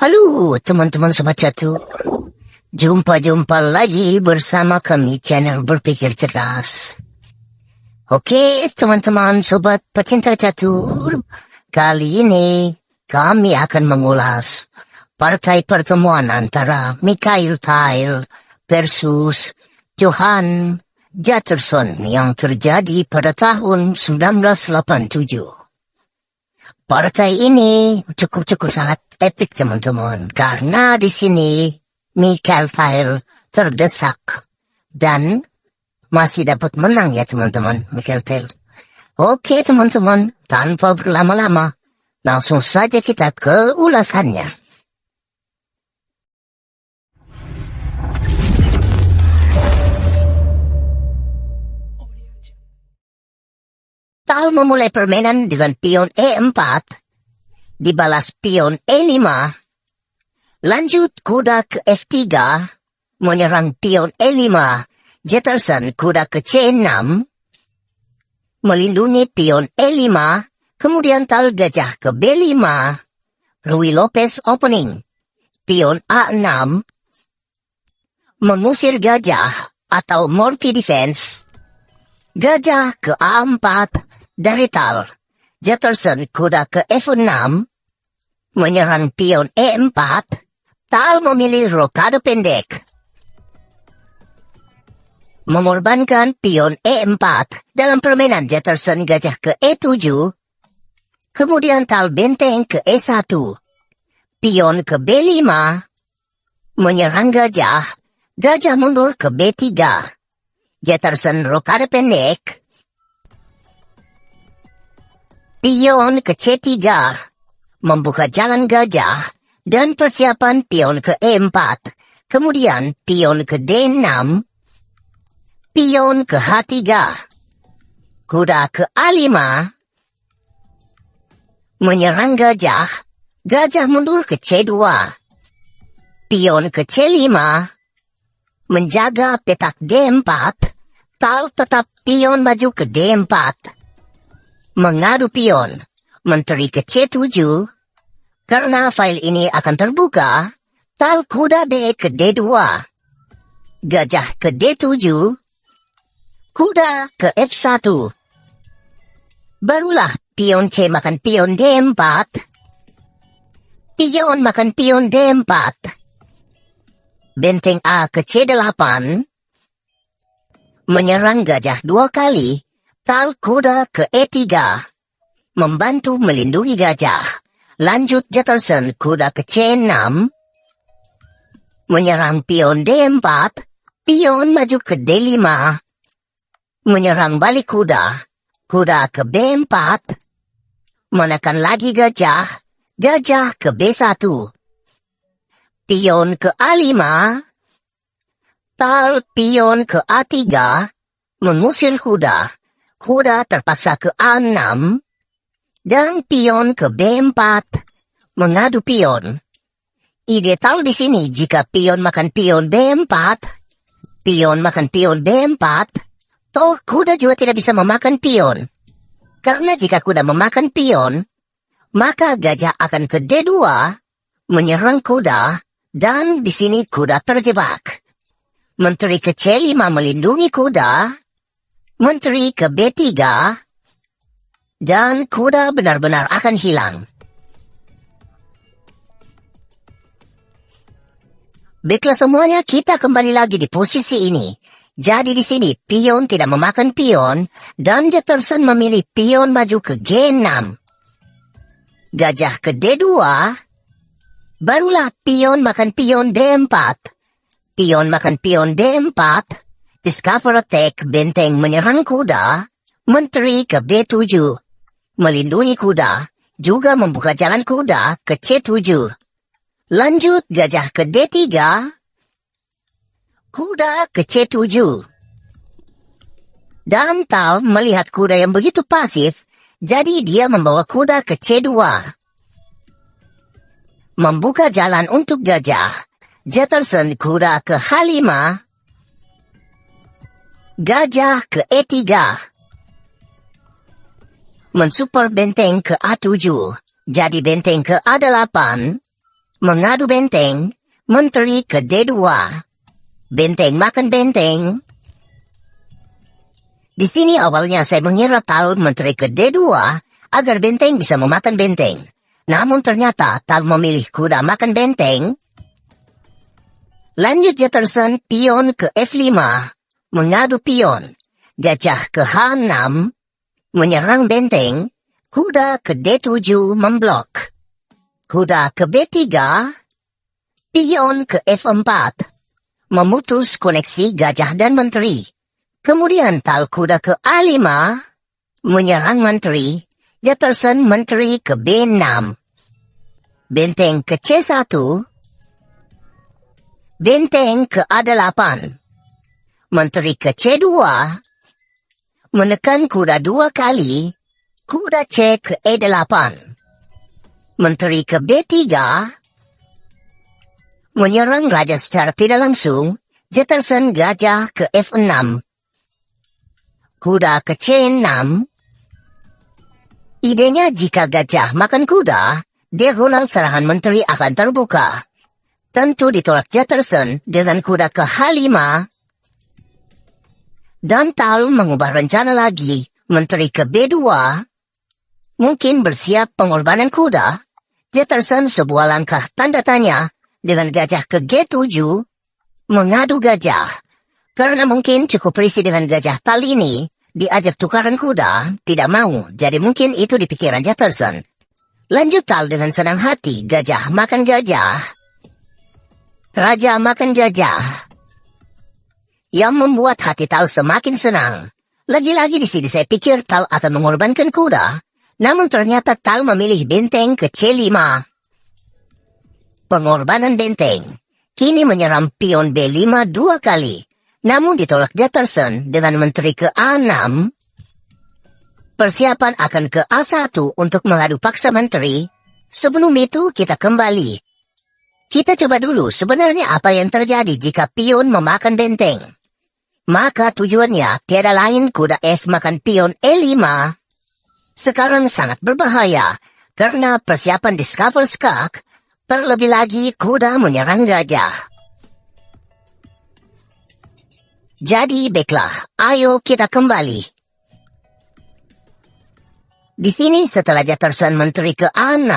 Halo teman-teman Sobat Catur. Jumpa lagi bersama kami channel Berpikir Cerdas. Oke teman-teman Sobat Pecinta Catur. Kali ini kami akan mengulas partai pertemuan antara Mikhail Tal versus Johan Jatterson yang terjadi pada tahun 1987. Partai ini cukup sangat epik teman-teman, karena di sini Mikhail Tal terdesak dan masih dapat menang ya teman-teman, Mikhail Tal. Oke teman-teman, tanpa berlama-lama, langsung saja kita ke ulasannya. Tal memulai permainan dengan pion E4, dibalas pion E5, lanjut kuda ke F3, menyerang pion E5, Jatterson kuda ke C6, melindungi pion E5, kemudian Tal gajah ke B5, Ruy Lopez opening, pion A6, mengusir gajah atau Morphy defense, gajah ke A4, dari Tal, Jatterson kuda ke F6, menyerang pion E4, Tal memilih rokade pendek, mengorbankan pion E4 dalam permainan Jatterson gajah ke E7, kemudian Tal benteng ke E1, pion ke B5, menyerang gajah, gajah mundur ke B3, Jatterson rokade pendek, pion ke C3, membuka jalan gajah, dan persiapan pion ke E4, kemudian pion ke D6, pion ke H3, kuda ke A5, menyerang gajah, gajah mundur ke C2, pion ke C5, menjaga petak D4, Tal tetap pion maju ke D4, mengadu pion, menteri ke C7, karena file ini akan terbuka, Tal kuda B ke D2, gajah ke D7, kuda ke F1, barulah pion C makan pion D4, pion makan pion D4, benteng A ke C8, menyerang gajah 2 kali, Tal kuda ke E3, membantu melindungi gajah, lanjut Jatterson kuda ke C6, menyerang pion D4, pion maju ke D5, menyerang balik kuda, kuda ke B4, menekan lagi gajah, gajah ke B1, pion ke A5, Tal pion ke A3, mengusir kuda, kuda terpaksa ke A6, dan pion ke B4, mengadu pion. Ide Tal di sini jika pion makan pion B4, pion makan pion B4, toh kuda juga tidak bisa memakan pion. Karena jika kuda memakan pion, maka gajah akan ke D2, menyerang kuda, dan di sini kuda terjebak. Menteri ke C5 melindungi kuda, menteri ke B3, dan kuda benar-benar akan hilang. Baiklah semuanya, kita kembali lagi di posisi ini. Jadi di sini pion tidak memakan pion, dan Jatterson memilih pion maju ke G6. Gajah ke D2, barulah pion makan pion D4. Pion makan pion D4, discover attack, benteng menyerang kuda, menteri ke B7, melindungi kuda, juga membuka jalan kuda ke C7. Lanjut gajah ke D3, kuda ke C7. Dan Tal melihat kuda yang begitu pasif, jadi dia membawa kuda ke C2. Membuka jalan untuk gajah, Jatterson kuda ke H5, gajah ke E3, mensuper benteng ke A7, jadi benteng ke A8, Mengadu benteng, Menteri ke-2. Benteng makan benteng. Di sini awalnya saya mengira Tal Menteri ke-2 agar benteng bisa memakan benteng. Namun ternyata Tal memilih kuda makan benteng. Lanjut Jefferson pion ke F5, mengadu pion. Gajah ke H6, menyerang benteng. Kuda ke D7 memblok. Kuda ke B3, pion ke F4, memutus koneksi gajah dan menteri. Kemudian Tal kuda ke A5, menyerang menteri. Jefferson menteri ke B6. Benteng ke C1, benteng ke A8. Menteri ke C2, menekan kuda 2 kali. Kuda C ke E8. Menteri ke B3, menyerang raja secara tidak langsung. Jefferson gajah ke F6. Kuda ke C6. Idenya jika gajah makan kuda, diagonal serangan menteri akan terbuka. Tentu ditolak Jefferson dengan kuda ke H5. Dan Tal mengubah rencana lagi. Menteri ke B2. Mungkin bersiap pengorbanan kuda. Jefferson sebuah langkah tanda tanya dengan gajah ke G7. Mengadu gajah. Karena mungkin cukup risih dengan gajah Tal ini, diajak tukaran kuda, tidak mau, jadi mungkin itu di pikiran Jefferson. Lanjut Tal dengan senang hati, gajah makan gajah. Raja makan gajah. Yang membuat hati Tal semakin senang. Lagi-lagi di sini saya pikir Tal akan mengorbankan kuda, namun ternyata Tal memilih benteng ke C5. Pengorbanan benteng. Kini menyerang pion B5 2 kali. Namun ditolak Jefferson dengan menteri ke A6. Persiapan akan ke A1 untuk mengadu paksa menteri. Sebelum itu kita kembali. Kita coba dulu sebenarnya apa yang terjadi jika pion memakan benteng. Maka tujuannya tiada lain kuda F makan pion E5. Sekarang sangat berbahaya karena persiapan discover skak. Terlebih lagi kuda menyerang gajah. Jadi baiklah, ayo kita kembali. Di sini setelah Jefferson menteri ke A6,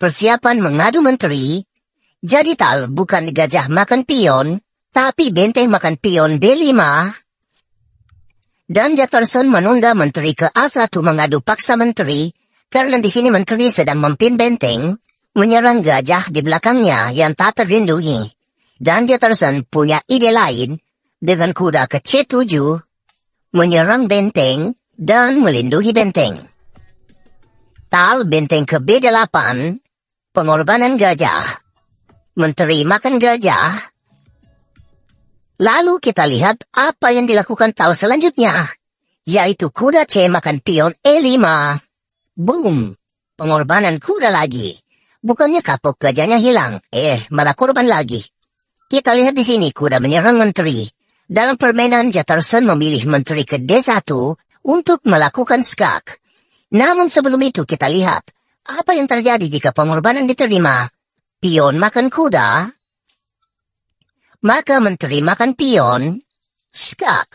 persiapan mengadu menteri, jadi Tal bukan gajah makan pion, tapi benteng makan pion B5. Dan Jefferson menunda menteri ke A1 mengadu paksa menteri, karena di sini menteri sedang memimpin benteng, menyerang gajah di belakangnya yang tak terlindungi. Dan Jefferson punya ide lain, dengan kuda ke C7, menyerang benteng, dan melindungi benteng. Tal benteng ke B8, pengorbanan gajah. Menteri makan gajah. Lalu kita lihat apa yang dilakukan Tal selanjutnya, yaitu kuda C makan pion E5. Boom! Pengorbanan kuda lagi. Bukannya kapok gajahnya hilang, malah korban lagi. Kita lihat di sini kuda menyerang menteri. Dalam permainan Jefferson memilih menteri ke D1 untuk melakukan skak. Namun sebelum itu kita lihat apa yang terjadi jika pengorbanan diterima. Pion makan kuda. Maka menteri makan pion, skak.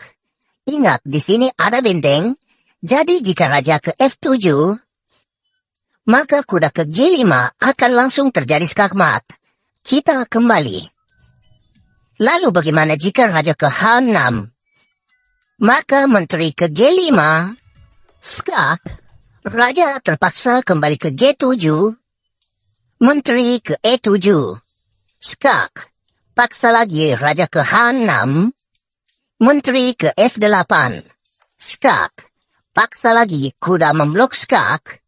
Ingat, di sini ada benteng. Jadi jika raja ke F7, maka kuda ke G5 akan langsung terjadi skakmat. Kita kembali. Lalu bagaimana jika raja ke H6? Maka menteri ke G5, skak. Raja terpaksa kembali ke G7. Menteri ke E7, skak. Paksa lagi raja ke H6, menteri ke F8, skak. Paksa lagi kuda memblok skak,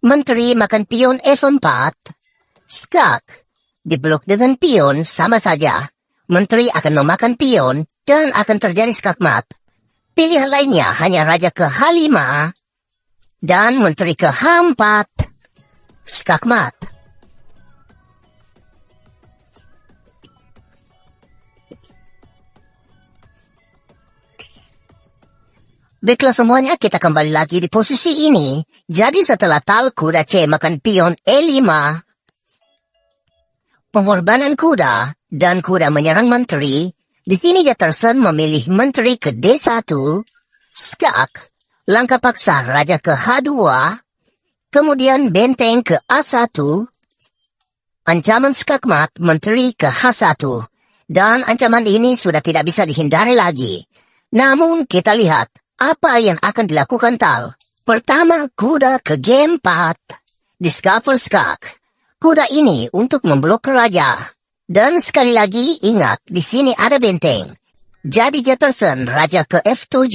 menteri makan pion F4, skak. Diblok dengan pion sama saja, menteri akan memakan pion dan akan terjadi skakmat. Pilihan lainnya hanya raja ke H5 dan menteri ke H4, skakmat. Baiklah semuanya, kita kembali lagi di posisi ini. Jadi setelah Tal kuda C makan pion E5, Pengorbanan kuda dan kuda menyerang menteri. Di sini Jefferson memilih menteri ke D1, skak, langkah paksa raja ke H2, kemudian benteng ke A1, ancaman skakmat menteri ke H1, dan ancaman ini sudah tidak bisa dihindari lagi. Namun kita lihat apa yang akan dilakukan Tal. Pertama, kuda ke G4, discover skak. Kuda ini untuk memblokir raja. Dan sekali lagi ingat, di sini ada benteng. Jadi Jefferson raja ke F7.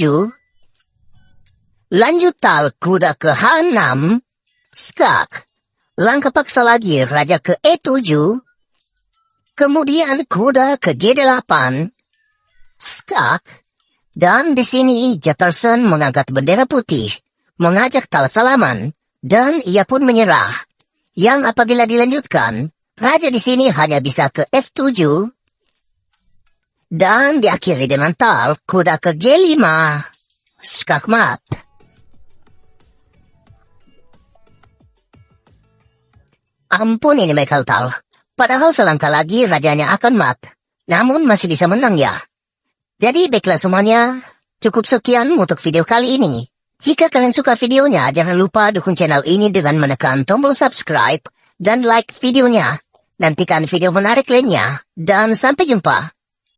Lanjut Tal, kuda ke H6, skak. Langkah paksa lagi raja ke E7. Kemudian kuda ke G8, skak. Dan di sini Jefferson mengangkat bendera putih, mengajak Tal salaman, dan ia pun menyerah. Yang apabila dilanjutkan, raja di sini hanya bisa ke F7, dan diakhiri dengan Tal, kuda ke G5, skakmat. Ampun ini Michael Tal, padahal selangkah lagi rajanya akan mat, namun masih bisa menang ya. Jadi baiklah semuanya, cukup sekian untuk video kali ini. Jika kalian suka videonya, jangan lupa dukung channel ini dengan menekan tombol subscribe dan like videonya. Nantikan video menarik lainnya, dan sampai jumpa.